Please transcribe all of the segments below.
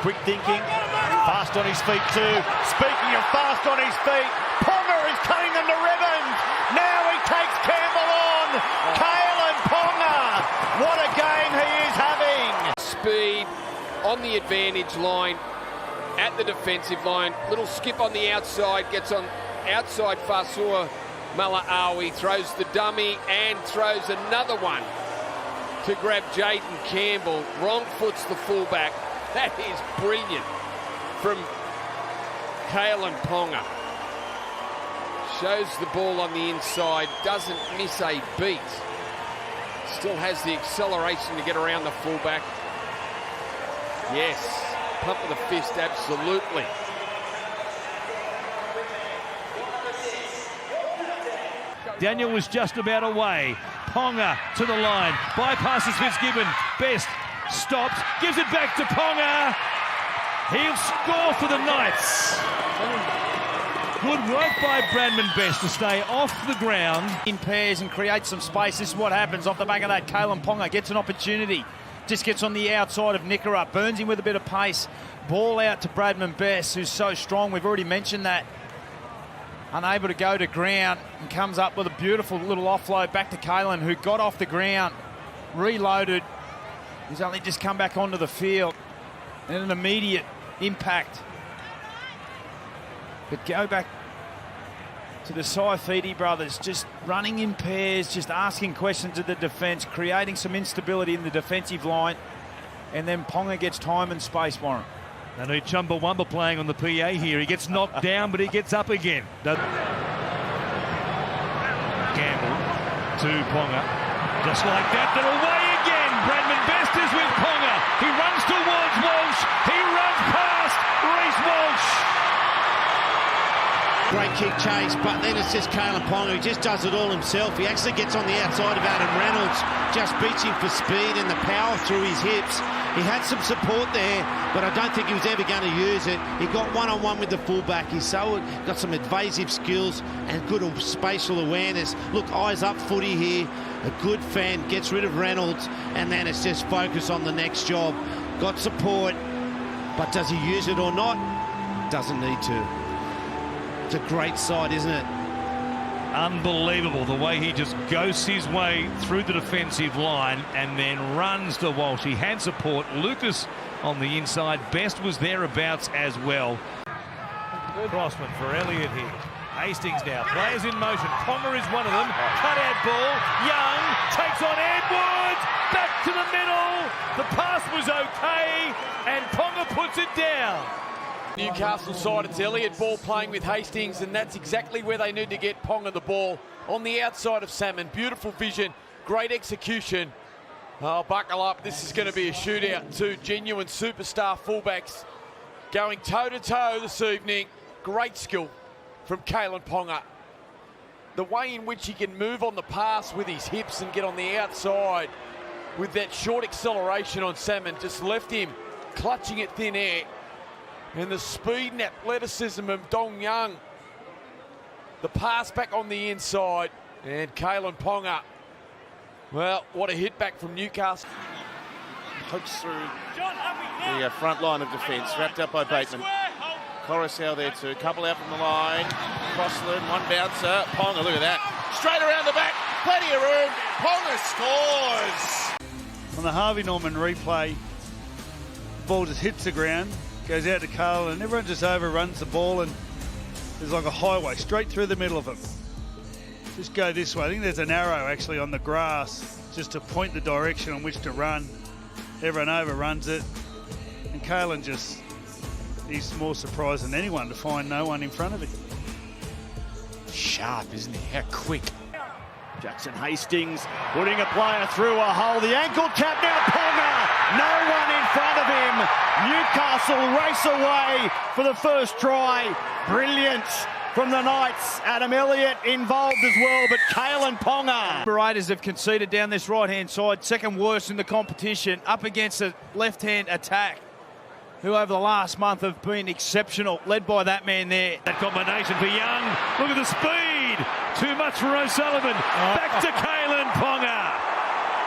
Quick thinking, fast on his feet too. Speaking of fast on his feet, Ponga is cutting them to ribbons. Now he takes Campbell on. Kalyn Ponga, what a game he is having. Speed on the advantage line, at the defensive line. Little skip on the outside, gets on outside Fasua Mala'awi, throws the dummy and throws another one to grab Jaden Campbell. Wrong foots the fullback. That is brilliant from Kalyn Ponga. Shows the ball on the inside, doesn't miss a beat. Still has the acceleration to get around the fullback. Yes, pump of the fist, absolutely. Daniel was just about away. Ponga to the line, bypasses Fitzgibbon. Best stops, gives it back to Ponga. He'll score for the Knights. Good work by Bradman Best to stay off the ground. In pairs and create some space. This is what happens off the back of that. Kalyn Ponga gets an opportunity. Just gets on the outside of Nickera, burns him with a bit of pace. Ball out to Bradman Best, who's so strong. We've already mentioned that. Unable to go to ground and comes up with a beautiful little offload back to Kalyn, who got off the ground, reloaded. He's only just come back onto the field and an immediate impact. But go back to the Saifidi brothers, just running in pairs, just asking questions of the defence, creating some instability in the defensive line, and then Ponga gets time and space, Warren. They need Chumbawamba playing on the PA here. He gets knocked down, but he gets up again. Campbell to Ponga. Just like that, they're away again. Bradman Best is with Ponga. He runs towards Walsh. He runs past Reece Walsh. Great kick chase, but then it's just Kalyn Ponga who just does it all himself. He actually gets on the outside of Adam Reynolds, just beats him for speed and the power through his hips. He had some support there, but I don't think he was ever going to use it. He got one-on-one with the fullback. He's got some evasive skills and good spatial awareness. Look, eyes up footy here. A good fan gets rid of Reynolds, and then it's just focus on the next job. Got support, but does he use it or not? Doesn't need to. It's a great sight, isn't it? Unbelievable the way he just ghosts his way through the defensive line and then runs to Walsh. He had support. Lucas on the inside. Best was thereabouts as well. Crossman for Elliott here. Hastings now. Players in motion. Ponga is one of them. Cut out ball. Young takes on Edwards. Back to the middle. The pass was okay and Ponga puts it down. Newcastle side, it's Elliott ball playing with Hastings, and that's exactly where they need to get Ponga the ball, on the outside of Salmon. Beautiful vision, great execution. Oh, buckle up, this is going to be a shootout. Two genuine superstar fullbacks going toe-to-toe this evening. Great skill from Kalyn Ponga. The way in which he can move on the pass with his hips and get on the outside with that short acceleration on Salmon just left him clutching at thin air. And the speed and athleticism of Dong Young. The pass back on the inside. And Kalyn Ponga. Well, what a hit back from Newcastle. Pokes through the front line of defence, wrapped up by Bateman. Coruscant there too. Couple out from the line. Crossland, one bouncer. Ponga, look at that. Straight around the back. Plenty of room. Ponga scores. On the Harvey Norman replay, the ball just hits the ground. Goes out to Carl and everyone just overruns the ball and there's like a highway straight through the middle of them. Just go this way. I think there's an arrow actually on the grass just to point the direction on which to run. Everyone overruns it. And Kalyn just, he's more surprised than anyone to find no one in front of him. Sharp, isn't he? How quick. Jackson Hastings putting a player through a hole. The ankle tap now, Ponga. No one in front of him. Newcastle race away for the first try. Brilliance from the Knights. Adam Elliott involved as well, but Kalyn Ponga. The Raiders have conceded down this right-hand side, second worst in the competition, up against a left-hand attack, who over the last month have been exceptional, led by that man there. That combination for Young. Look at the speed. Too much for O'Sullivan. Back to Kalyn Ponga.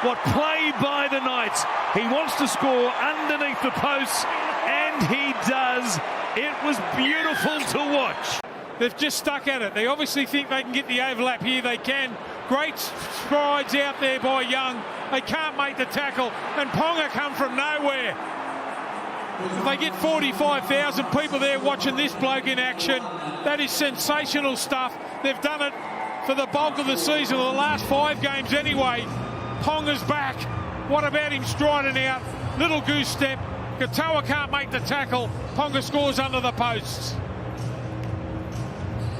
What play by the Knights. He wants to score underneath the posts and And he does. It was beautiful to watch. They've just stuck at it. They obviously think they can get the overlap here. They can. Great strides out there by Young. They can't make the tackle. And Ponga come from nowhere. If they get 45,000 people there watching this bloke in action, that is sensational stuff. They've done it for the bulk of the season, or the last 5 games anyway. Ponga's back. What about him striding out? Little goose step. Katoa can't make the tackle. Ponga scores under the posts.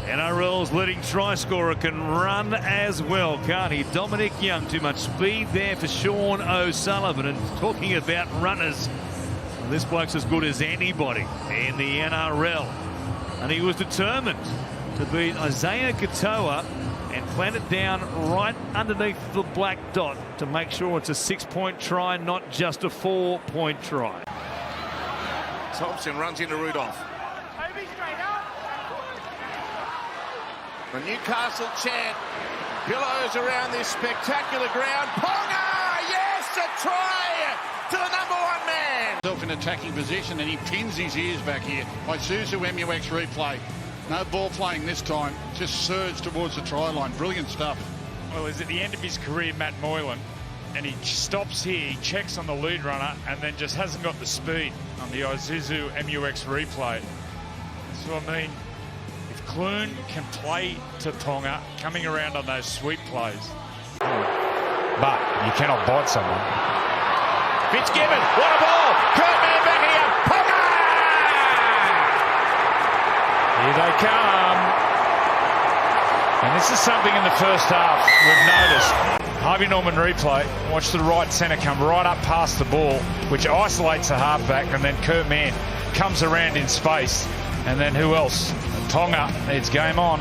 NRL's leading try scorer can run as well, can't he? Dominic Young, too much speed there for Sean O'Sullivan. And talking about runners, this bloke's as good as anybody in the NRL. And he was determined to beat Isaiah Katoa and plant it down right underneath the black dot to make sure it's a 6-point try, not just a 4-point try. Thompson runs into Rudolph. The Newcastle chant billows around this spectacular ground. Ponga! Yes, a try to the #1 man. In attacking position, and he pins his ears back here. Isuzu MUX replay. No ball playing this time. Just surged towards the try line. Brilliant stuff. Well, he's at the end of his career, Matt Moylan, and he stops here, he checks on the lead runner, and then just hasn't got the speed on the Isuzu MUX replay. So, I mean, if Kalyn can play to Ponga, coming around on those sweep plays. But you cannot bite someone. Fitzgibbon, what a ball! Kurtman back here, Ponga! Here they come. And this is something in the first half we've noticed. Harvey Norman replay. Watch the right centre come right up past the ball, which isolates the halfback, and then Kurtman comes around in space. And then who else? Ponga. It's game on.